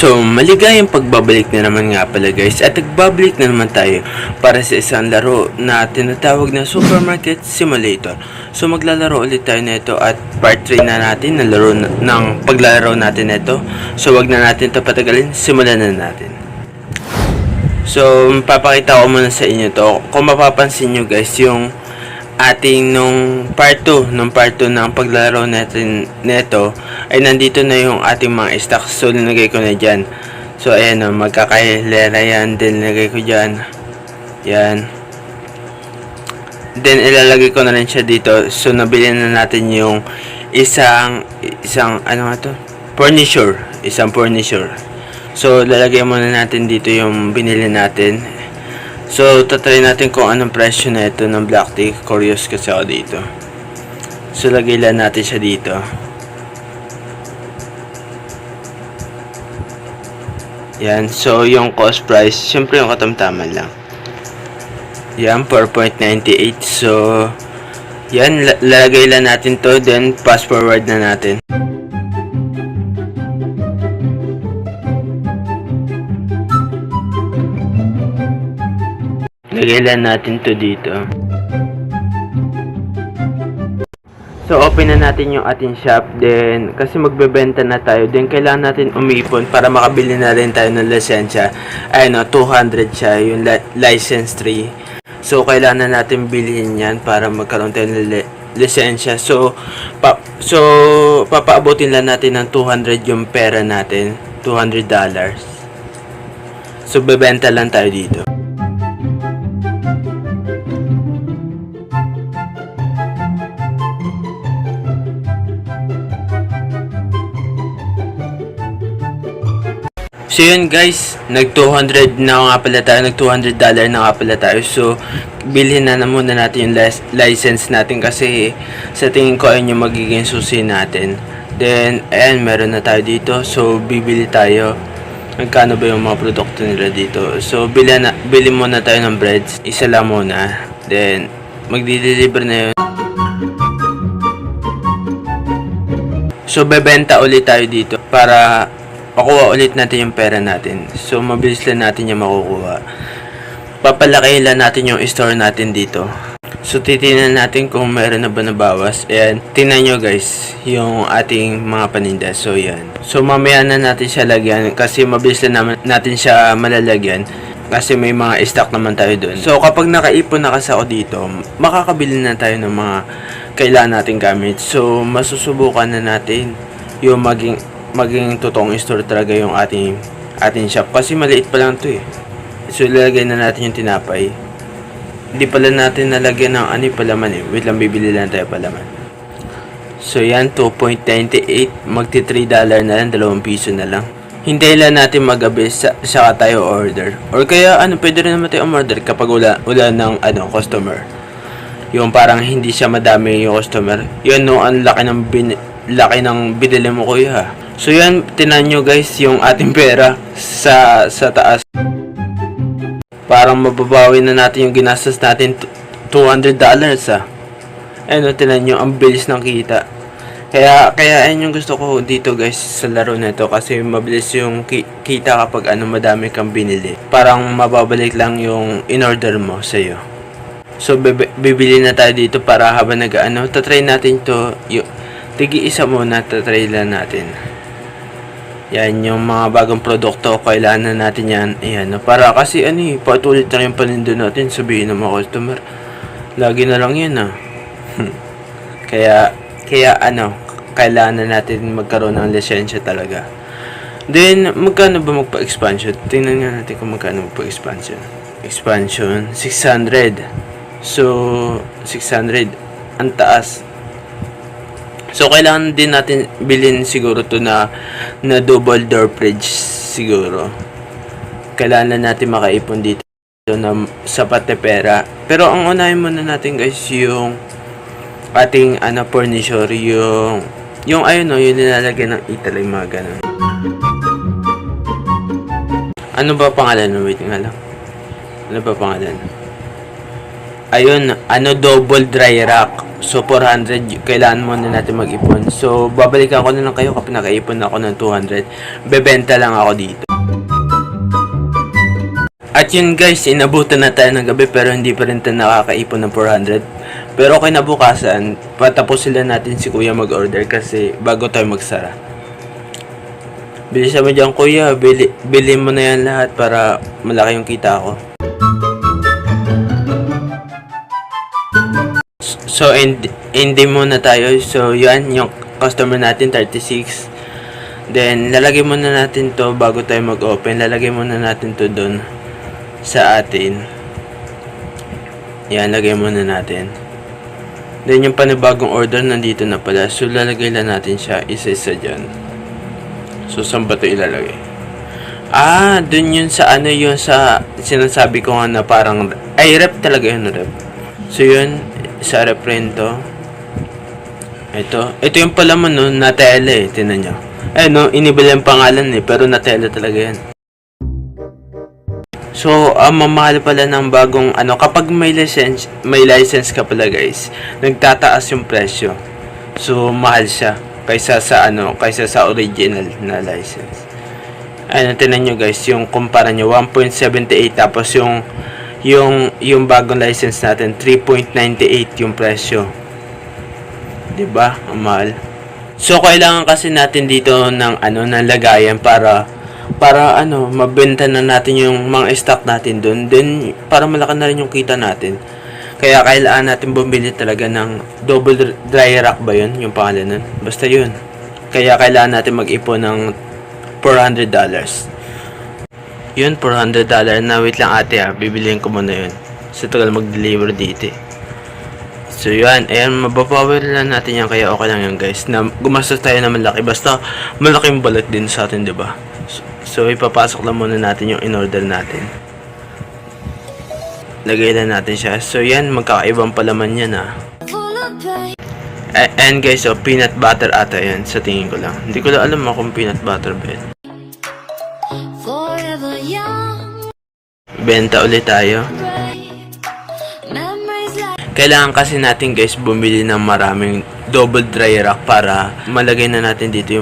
So, maligayang pagbabalik na naman nga pala guys, at nagbabalik na naman tayo para sa isang laro na tinatawag na Supermarket Simulator. So, maglalaro ulit tayo nito at part 3 na natin ng laro ng paglalaro natin nito. So, wag na natin ito patagalin, simulan na natin. So, papakita ko muna sa inyo to. Kung mapapansin nyo guys, yung ating nung part 2 ng paglalaro natin neto ay nandito na yung ating mga stocks. So linagay ko na dyan. So ayan o, magkakailera yan. Then linagay ko dyan. Yan. Then ilalagay ko na rin siya dito. So nabili na natin yung isang ano nga to? Furniture. Isang furniture. So lalagay muna natin dito yung binili natin. So, tatry natin kung anong presyo na ito ng black tea. Curious kasi ako dito. So, lagay lang natin siya dito. Yan. So, yung cost price, syempre yung katamtaman lang. Yan, 4.98. So, yan. Lalagay lang natin to. Then, fast forward na natin. Lagay lang natin to dito. So, open na natin yung ating shop. Then, kasi magbebenta na tayo. Then, kailangan natin umipon para makabili na rin tayo ng lisensya. Ayun o, 200 siya. Yung license 3. So, kailangan na natin bilhin yan para magkaroon tayo ng lisensya. So, papaabutin lang natin ng 200 yung pera natin. $200. So, bebenta lang tayo dito. So yun guys, nag $200 na nga pala tayo, nag $200 na nga pala tayo. So bilhin na muna natin yung license natin kasi sa tingin ko ayun yung magiging susi natin. Then ayan, meron na tayo dito. So bibili tayo. Magkano ba yung mga produkto nila dito? So bili muna tayo ng breads, isa lang muna. Then magdi-deliver na yun. So bebenta ulit tayo dito para makuha ulit natin yung pera natin. So, mabilis lang natin yung makukuha. Papalaki lang natin yung store natin dito. So, titingnan natin kung meron na ba nabawas. Ayan, tingnan nyo guys, yung ating mga paninda. So, yan. So, mamaya na natin siya lagyan kasi mabilis lang natin siya malalagyan. Kasi may mga stock naman tayo dun. So, kapag nakaipon na kasi ako dito, makakabili na tayo ng mga kailangan nating gamit. So, masusubukan na natin yung maging totoong store talaga yung ating shop kasi maliit pa lang to eh. So ilalagay na natin yung tinapay. Hindi pala natin nalagyan ng palaman eh. Wait lang, bibili lang tayo palaman. So yan, 2.98, magti $3 na lang, 2 piso na lang. Hintay lang natin magabi saka tayo order. Or kaya pwede rin naman tayo order kapag wala ng customer. Yung parang hindi siya madami yung customer. Yun no, ang laki ng binili mo kuya. So yan, tinan nyo guys yung ating pera sa taas. Parang mababawi na natin yung ginastos natin, $200 ah. Ayun, tinan nyo, ang bilis ng kita. Kaya ayun yung gusto ko dito guys sa laro na ito kasi mabilis yung kita kapag madami kang binili. Parang mababalik lang yung in-order mo sa'yo. So bibili na tayo dito para habang tatry natin to. Tigi isa muna, tatry lang natin. Yan yung mga bagong produkto, kailangan na natin yan. Ayan, para kasi patulit na yung panindo natin, sabihin ng mga customer. Lagi na lang yan kaya kailangan na natin magkaroon ng lisensya talaga. Then, magkano ba magpa-expansion? Tingnan nga natin kung magkano magpa-expansion. Expansion, 600. So, 600. Ang taas. So, kailangan din natin bilhin siguro to na double door fridge siguro. Kailangan natin makaipon dito na sapat na pera. Pero ang unahin muna natin guys yung ating furniture, yung yung nilalagyan ng italay, mga ganun. Ano ba pangalan? Wait nga lang. Ano ba pangalan? ayun, double dry rack. So, 400, kailangan muna natin mag-ipon. So, babalikan ko na lang kayo kapag nakaipon ako ng 200. Bebenta lang ako dito. At yun guys, inabutan na tayo ng gabi pero hindi pa rin tayo nakakaipon ng 400. Pero kinabukasan, patapos sila natin si kuya mag-order kasi bago tayo magsara. Bilisan mo dyan kuya, bili mo na yan lahat para malaki yung kita ko. So, hindi muna tayo. So, yan, yung customer natin, 36. Then, lalagay muna natin to bago tayo mag-open. Lalagay muna natin to doon sa atin. Yan, lagay muna natin. Then, yung panibagong order nandito na pala. So, lalagay lang natin siya isa-isa dyan. So, saan ba ito ilalagay? Dun yun sa yun sa sinasabi ko nga na parang, rep talaga yun, rep. So, yun, sa rep rin to. Ito yung palaman, no, Natella tinan nyo. Inibili ang pangalan pero Natella talaga yan. So, mamahal pala ng bagong kapag may license ka pala guys, nagtataas yung presyo. So, mahal siya kaysa sa original na license. Tinan nyo guys, yung kumpara nyo 1.78 tapos yung bagong license natin 3.98 yung presyo. 'Di ba? Ang mahal. So, kailangan kasi natin dito ng ng lagayan para mabenta na natin yung mga stock natin doon. Then, para malaki na rin yung kita natin. Kaya, kailangan natin bumili talaga ng double dry rack ba yun? Yung pangalan nun? Basta yun. Kaya, kailangan natin mag-ipon ng $400. Yun, $400 na. Wait lang ate bibiliin ko muna yun. Sa tagal mag-deliver dito. So, yan. Ayan, mabapower lang natin yan. Kaya, okay lang yan guys. Na gumastos tayo na malaki. Basta, malaking balat din sa atin, diba? So, ipapasok lang muna natin yung in-order natin. Lagay lang natin siya. So, yan. Magkakaibang palaman yan, And guys, peanut butter ata yan. Sa tingin ko lang. Hindi ko lang alam kung peanut butter ba yan. Benta ulit tayo. Kailangan kasi natin guys bumili ng maraming double dry rack para malagay na natin dito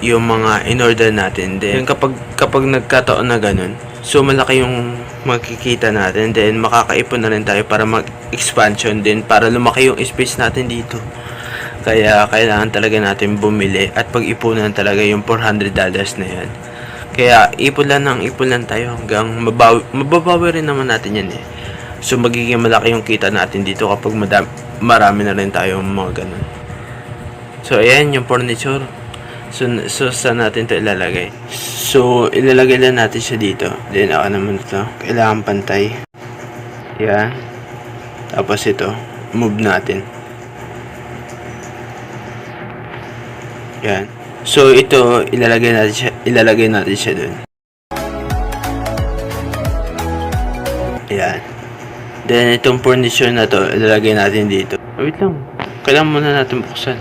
yung mga in-order natin. Then kapag nagkataon na ganun, so malaki yung makikita natin. Then makakaipon na rin tayo para mag-expansion din, para lumaki yung space natin dito. Kaya kailangan talaga natin bumili at pag-ipunan talaga yung $400 na yan. Kaya ipon lang tayo hanggang mababawi rin naman natin yan So magiging malaki yung kita natin dito kapag marami na rin tayo mga ganun. So ayan yung furniture. So saan natin ito ilalagay? So ilalagay lang natin siya dito. Then naman ito. Kailangan pantay. Yan. Tapos ito. Move natin. Yan. So ito ilalagay natin siya dun. Yan. Then, itong furniture na to, ilalagay natin dito. Wait lang. Kailangan muna natin buksan.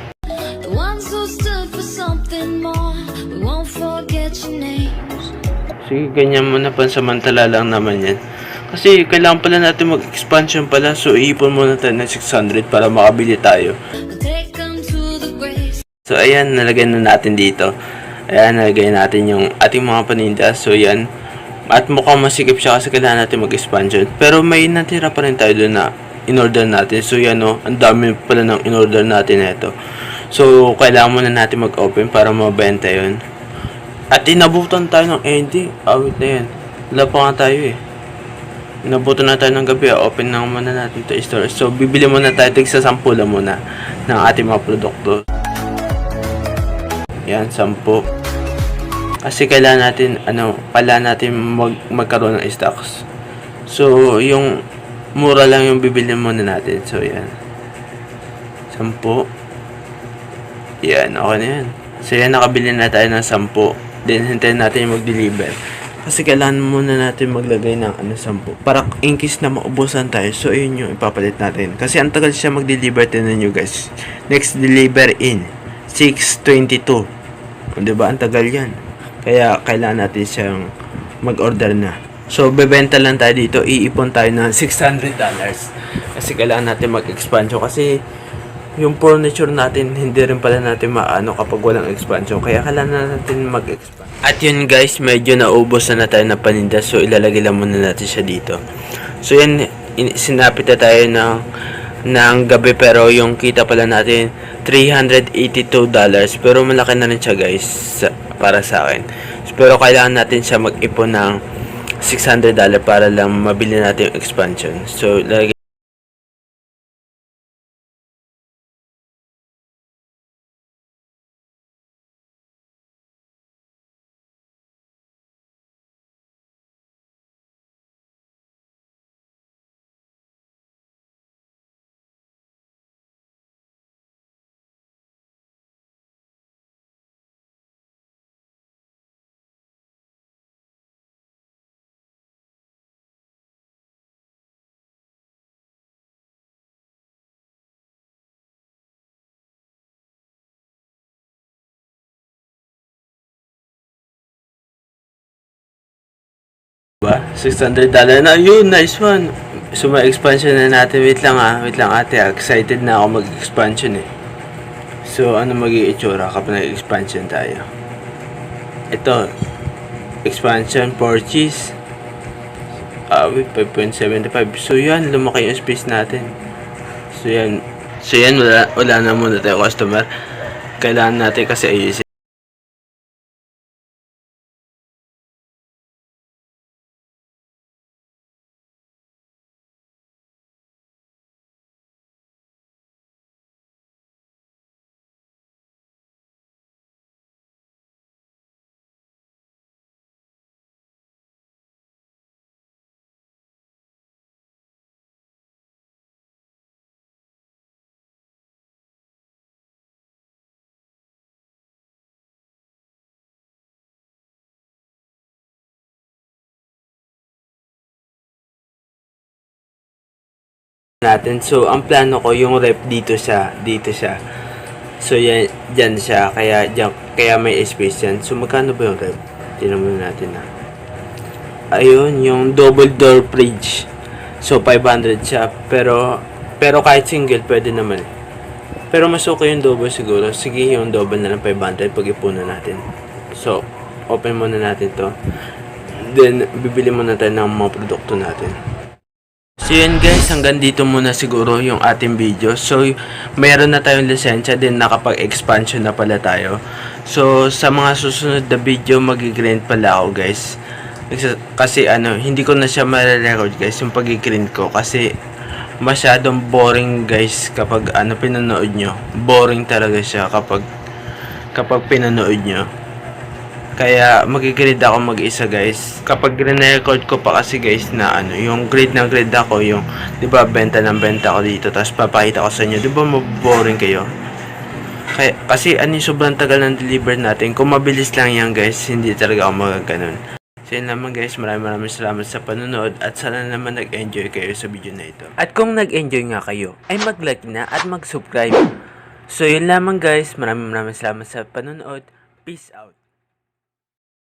Sige, ganyan muna. Pansamantala lang naman yan. Kasi, kailangan pala natin mag-expansion pala. So, iipon muna tayo ng 600 para makabili tayo. So, ayan. Nalagay na natin dito. Ayan, nalagay natin yung ating mga paninda. So, yan. At mukhang masikip siya kasi kailangan natin mag-expansion. Pero may natira pa rin tayo doon na in-order natin. So yan ang dami pala ng in-order natin ito. So kailangan muna natin mag-open para mabenta yun. At inabutan tayo ng ending. Wait na yan. Wala pa nga tayo Inabutan na tayo ng gabi. Open na muna natin ito store. So bibili muna tayo. Tigsa 10 lang muna ng ating mga produkto. Yan, 10. Kasi kailangan natin magkaroon ng stocks. So, yung mura lang yung bibili muna natin. So, yan. 10. Yan, okay na yan. So, yan, nakabili na tayo ng 10. Then, hintayin natin yung mag-deliver. Kasi kailangan muna natin maglagay ng 10. Para in case na maubusan tayo. So, yun yung ipapalit natin. Kasi ang tagal siya mag-deliver. Tinan nyo guys. Next deliver in 6:22. Diba? Ang tagal yan. Kaya kailangan natin siyang mag-order na. So, bebenta lang tayo dito. Iipon tayo ng $600. Kasi kailangan natin mag-expansion. Kasi yung furniture natin, hindi rin pala natin maano kapag walang expansion. Kaya kailangan natin mag-expand. At yun guys, medyo naubos na tayo na paninda. So, ilalagay lang muna natin siya dito. So, yan, sinapit na tayo ng gabi. Pero yung kita pala natin, $382. Pero malaki na rin siya guys, para sa akin. Pero kailangan natin siya mag-ipon ng $600 para lang mabili natin yung expansion. So, lagay ba? $600 na. Yun, nice one. So, ma-expansion na natin. Wait lang ate. Excited na ako mag-expansion eh. So, ano magiging itsura kapag nag-expansion tayo? Ito. Expansion, purchase. With 5.75. So, yan. Lumaki yung space natin. So, yan. Wala na muna tayo customer. Kailangan natin kasi ayusin natin. So, ang plano ko, yung rep dito siya. So, yan, dyan siya. Kaya may space yan. So, magkano ba yung rep? Tingnan muna natin na. Ayun, yung double door fridge. So, 500 siya. Pero kahit single, pwede naman. Pero mas okay yung double siguro. Sige, yung double na lang 500 pag-ipunan natin. So, open muna natin to. Then, bibili muna tayo ng mga produkto natin. So yun guys, hanggang dito muna siguro yung ating video. So mayroon na tayong lisensya din, nakapag-expansion na pala tayo. So sa mga susunod na video mag-grind pala ako guys. Kasi hindi ko na siya ma-record guys yung pag-grind ko. Kasi masyadong boring guys kapag pinanood nyo. Boring talaga siya kapag pinanood nyo. Kaya mag-grade ako mag-isa guys. Kapag re-record ko pa kasi guys na yung grade ng grade ako, yung 'di ba benta ako dito, tapos papakita ko sa inyo, 'di ba maboring kayo? Kasi sobrang tagal ng deliver natin. Kung mabilis lang yan guys, hindi talaga ako magaganon. So yun naman guys, maraming salamat sa panonood at sana naman nag-enjoy kayo sa video na ito. At kung nag-enjoy nga kayo, ay mag-like na at mag-subscribe. So yun lamang guys, maraming salamat sa panonood. Peace out.